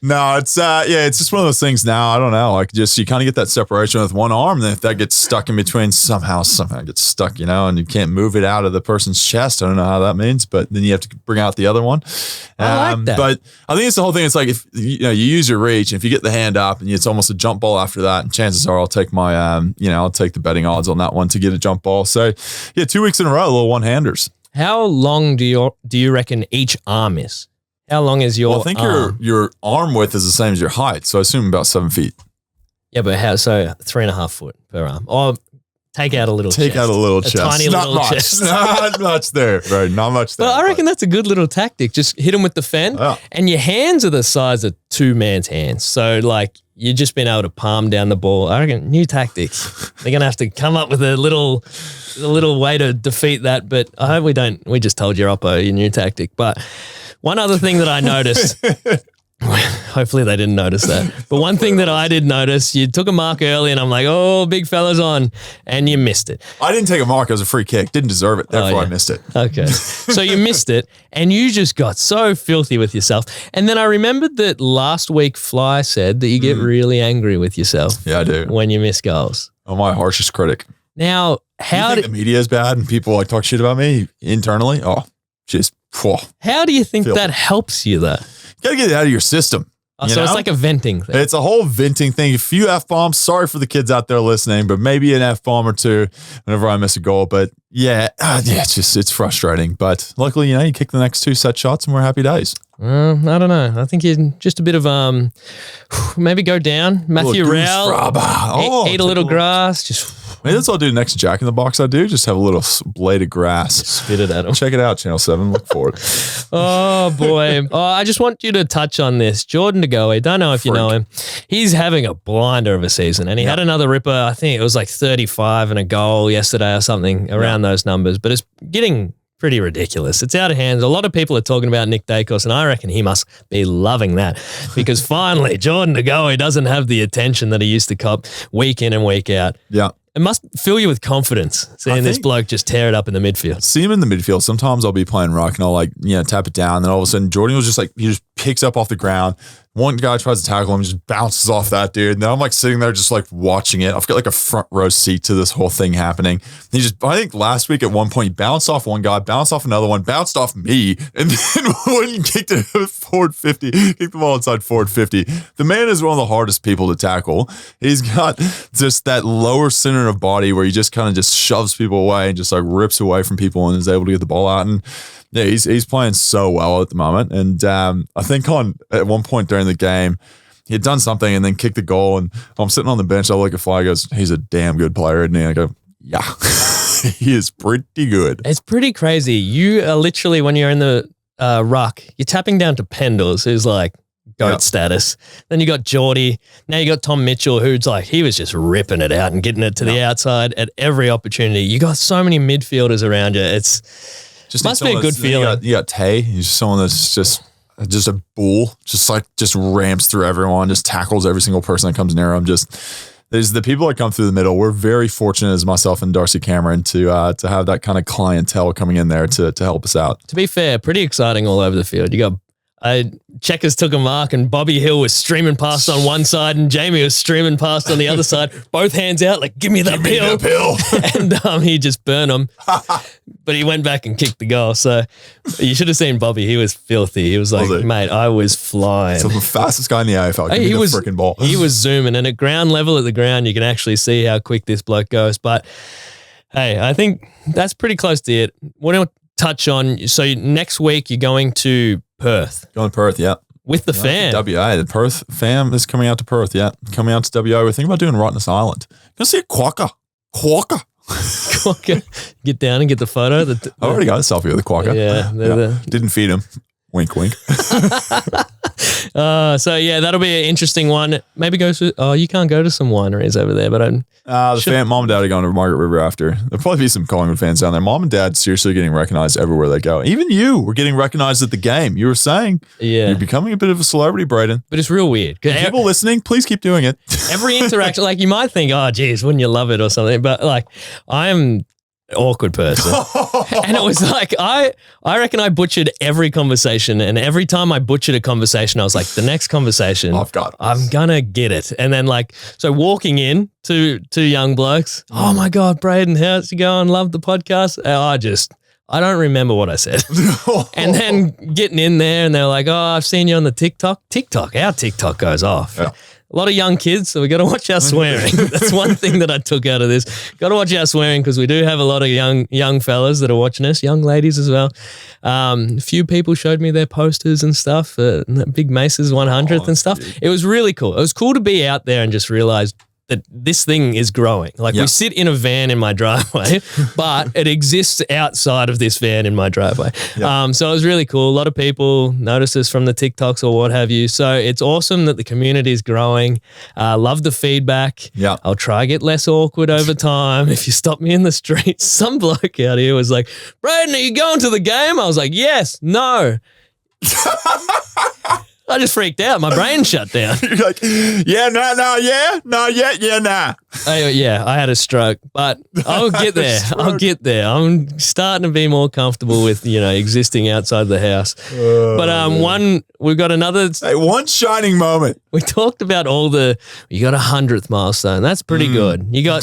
No, it's just one of those things now. I don't know. Like you kind of get that separation with one arm, and if that gets stuck in between somehow it gets stuck, and you can't move it out of the person's chest. I don't know how that means, but then you have to bring out the other one. I like that. But I think it's the whole thing. It's like if you use your reach, and if you get the hand up, and it's almost a jump ball after that, and chances are I'll take my I'll take the betting odds on that one to get a jump ball. So 2 weeks in a row, little one-handers. How long do you reckon each arm is? How long is your I think your arm width is the same as your height, so I assume about 7 feet. Yeah, but how? So 3.5 foot per arm. Or take out a little chest. Take out a little chest. Tiny little chest. Not much there, right? Not much there. Well, I reckon that's a good little tactic. Just hit them with the fend. Yeah. And your hands are the size of two man's hands. So, like, you've just been able to palm down the ball. I reckon new tactic. They're going to have to come up with a little way to defeat that. But I hope we don't. We just told your oppo your new tactic. But one other thing that I noticed, hopefully they didn't notice that, but one thing that I did notice, you took a mark early and I'm like, oh, big fella's on, and you missed it. I didn't take a mark. It was a free kick. Didn't deserve it. Therefore, I missed it. Okay. So you missed it and you just got so filthy with yourself. And then I remembered that last week Fly said that you get really angry with yourself. Yeah, I do. When you miss goals. I'm my harshest critic. Now, how do you think the media is bad and people talk shit about me internally? Oh, just... How do you think that helps you though? You gotta get it out of your system. So it's like a venting thing. It's a whole venting thing. A few F-bombs. Sorry for the kids out there listening, but maybe an F-bomb or two whenever I miss a goal. But it's frustrating. But luckily, you kick the next 2 set shots and we're happy days. I don't know. I think you're just a bit of maybe go down. Matthew Rowell, eat a little grass. Just maybe that's what I'll do next Jack in the Box I do. Just have a little blade of grass. Spit it at him. Check it out, Channel 7. Look for it. Oh, boy. I just want you to touch on this. Jordan DeGoey, don't know if you know him. He's having a blinder of a season, and he had another ripper. I think it was like 35 and a goal yesterday or something around those numbers, but it's getting pretty ridiculous. It's out of hand. A lot of people are talking about Nick Dacos, and I reckon he must be loving that because finally Jordan DeGoey doesn't have the attention that he used to cop week in and week out. Yeah. It must fill you with confidence seeing this bloke just tear it up in the midfield. See him in the midfield. Sometimes I'll be playing ruck and I'll tap it down. And then all of a sudden Jordan was he just picks up off the ground. One guy tries to tackle him, just bounces off that dude. And then I'm sitting there just watching it. I've got a front row seat to this whole thing happening. I think last week at one point, he bounced off one guy, bounced off another one, bounced off me, and then one kicked it forward 50, kicked the ball inside forward 50. The man is one of the hardest people to tackle. He's got just that lower center of body where he just kind of just shoves people away and just rips away from people and is able to get the ball out. And yeah, he's playing so well at the moment. And I think at one point during the game, he had done something and then kicked the goal. And I'm sitting on the bench. I look at Fly, goes, he's a damn good player, isn't he? I go, yeah. He is pretty good. It's pretty crazy. You are literally, when you're in the ruck, you're tapping down to Pendles, who's like GOAT status. Then you got Geordie. Now you got Tom Mitchell, who's like, he was just ripping it out and getting it to the outside at every opportunity. You got so many midfielders around you. It's just must be a good feeling. You got Tay. He's someone that's just a bull, just ramps through everyone, just tackles every single person that comes near him. There's the people that come through the middle. We're very fortunate as myself and Darcy Cameron to have that kind of clientele coming in there to help us out. To be fair, pretty exciting all over the field. You got Checkers took a mark and Bobby Hill was streaming past on one side and Jamie was streaming past on the other side. Both hands out like, give me that pill. And he just burned him. But he went back and kicked the goal. So you should have seen Bobby. He was filthy. He was like, mate, I was flying. So the fastest guy in the AFL. Give me the freaking ball. He was zooming. And at ground level at the ground, you can actually see how quick this bloke goes. But hey, I think that's pretty close to it. What do I touch on? So next week you're going to Perth. Going to Perth, yeah. With the fam. WA. The Perth fam is coming out to Perth, yeah. Coming out to WA. We're thinking about doing Rottnest Island. Gonna see a quokka. Get down and get the photo. I already got a selfie with the quokka. Yeah. Didn't feed him. Wink, wink. So yeah, that'll be an interesting one. Maybe go to, you can't go to some wineries over there, but mom and dad are going to Margaret River after. There'll probably be some Collingwood fans down there. Mom and dad seriously getting recognized everywhere they go. Even you were getting recognized at the game. You were saying you're becoming a bit of a celebrity, Braden. But it's real weird. People listening, please keep doing it. Every interaction, like you might think, oh geez, wouldn't you love it or something? But like I'm awkward person. And it was like, I reckon I butchered every conversation, and every time I butchered a conversation, I was like, the next conversation, I'm gonna get it. And then like, so walking in to two young blokes, oh my God, Braden, how's it going? Love the podcast. I don't remember what I said. And then getting in there and they're like, oh, I've seen you on the TikTok. Our TikTok goes off. Yeah. A lot of young kids, so we got to watch our swearing. That's one thing that I took out of this. Got to watch our swearing because we do have a lot of young fellas that are watching us, young ladies as well. A few people showed me their posters and stuff, Big Mace's 100th and stuff. Dude. It was really cool. It was cool to be out there and just realize that this thing is growing. Like we sit in a van in my driveway, but it exists outside of this van in my driveway. So it was really cool. A lot of people notice us from the TikToks or what have you. So it's awesome that the community is growing. Love the feedback. Yeah. I'll try to get less awkward over time. If you stop me in the street, some bloke out here was like, Braden, are you going to the game? I was like, yes, no. I just freaked out. My brain shut down. You're like, yeah, no, yeah, no, yeah, nah. I had a stroke, but I'll get there. I'm starting to be more comfortable with, existing outside the house. We've got another. Hey, one shining moment. We talked about you got 100th milestone. That's pretty good. You got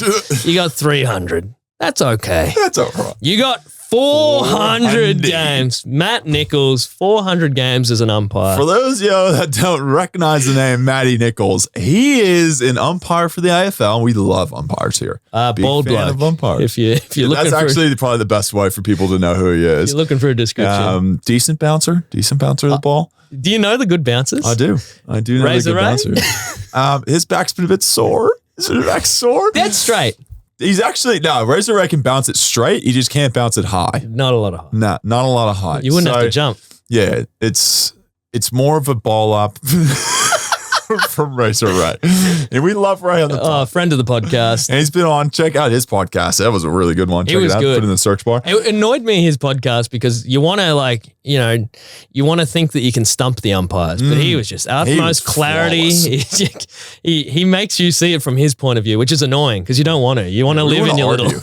300. That's okay. That's all right. You got 400 games. Matt Nichols, 400 games as an umpire. For those of you that don't recognize the name Matty Nichols, he is an umpire for the AFL. We love umpires here. Bald bloke. Of umpires. If you're looking that's actually probably the best way for people to know who he is. If you're looking for a description. Decent bouncer of the ball. Do you know the good bouncers? I do know Razor the good bouncer. His back's been a bit sore. Is his back sore? Dead straight. He's actually, Razor Ray can bounce it straight. He just can't bounce it high. Not a lot of height. Nah, not a lot of height. You wouldn't have to jump. Yeah, it's more of a ball up from Razor Ray. And we love Ray on the pod. Friend of the podcast. And he's been on. Check out his podcast. That was a really good one. Check it out. Good. Put it in the search bar. It annoyed me, his podcast, because you want to you want to think that you can stump the umpires, but he was just utmost clarity. He makes you see it from his point of view, which is annoying because you don't want to. You want to live in your little.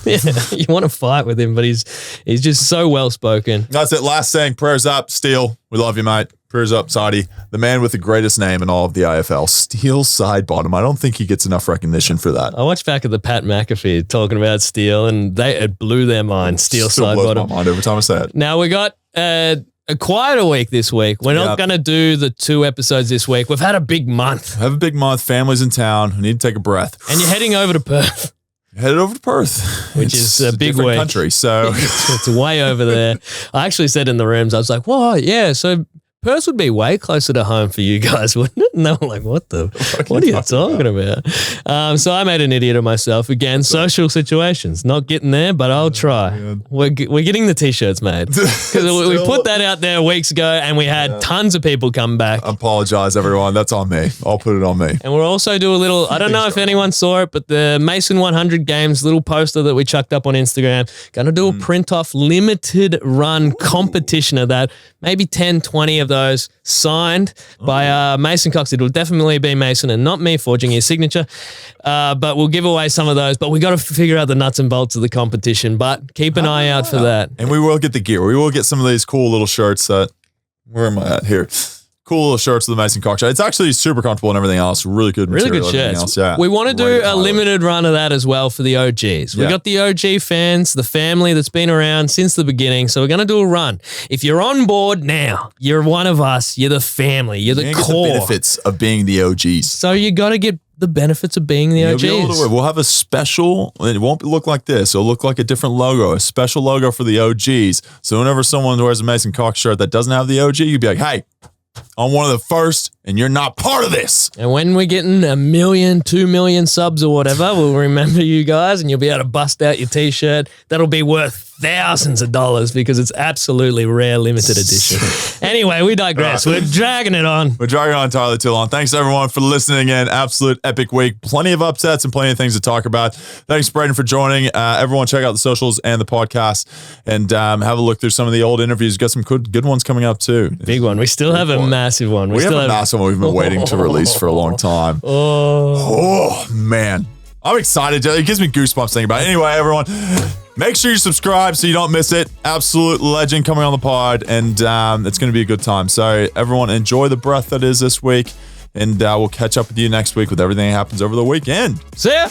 You want to fight with him, but he's just so well spoken. That's it. Last saying, prayers up, Steele. We love you, mate. Prayers up, Sadi, the man with the greatest name in all of the AFL, Steele Sidebottom. I don't think he gets enough recognition for that. I watched back at the Pat McAfee talking about Steele, and it blew their mind. Steele Sidebottom. Blows my mind every time I say it. Now we got a quieter week this week. We're not going to do the 2 episodes this week. We've had a big month. Have a big month. Family's in town. We need to take a breath. And you're heading over to Perth. Headed over to Perth, which is a big week. Country. So it's way over there. I actually said in the rooms, I was like, "Whoa, yeah." So Perth would be way closer to home for you guys, wouldn't it? And they were like, what are you talking about? So I made an idiot of myself. Again, social situations. Not getting there, but I'll try. We're getting the T-shirts made. Because we put that out there weeks ago and we had tons of people come back. I apologize, everyone. That's on me. I'll put it on me. And we'll also do a little, I don't know if anyone saw it, but the Mason 100 Games little poster that we chucked up on Instagram, going to do a print-off limited run competition of that. Maybe 10, 20 of those signed by Mason Cox. It will definitely be Mason and not me forging his signature. But we'll give away some of those. But we got to figure out the nuts and bolts of the competition. But keep an eye out for that. And we will get the gear. We will get some of these cool little shirts that, where am I at here? Cool little shirts with the Mason Cox shirt. It's actually super comfortable and everything else. Really good material. Really good shirts. Yeah. We want to do a limited run of that as well for the OGs. We got the OG fans, the family that's been around since the beginning. So we're going to do a run. If you're on board now, you're one of us. You're the family. You're the core. Get the benefits of being the OGs. So you got to get the benefits of being the OGs. We'll have a special, it won't look like this. It'll look like a different logo, a special logo for the OGs. So whenever someone wears a Mason Cox shirt that doesn't have the OG, you'd be like, hey, I'm one of the first, and you're not part of this. And when we're getting 1 million, 2 million subs or whatever, we'll remember you guys, and you'll be able to bust out your T-shirt. That'll be worth thousands of dollars because it's absolutely rare, limited edition. Anyway, we digress. We're dragging it on. We're dragging it on entirely too long. Thanks, everyone, for listening in. Absolute epic week. Plenty of upsets and plenty of things to talk about. Thanks, Braden, for joining. Everyone, check out the socials and the podcast and have a look through some of the old interviews. We've got some good ones coming up, too. Big one. We still have a massive one. We have a massive one we've been waiting to release for a long time. Oh, man. I'm excited. It gives me goosebumps thinking about it. Anyway, everyone, make sure you subscribe so you don't miss it. Absolute legend coming on the pod, and it's going to be a good time. So, everyone, enjoy the breath that is this week, and we'll catch up with you next week with everything that happens over the weekend. See ya.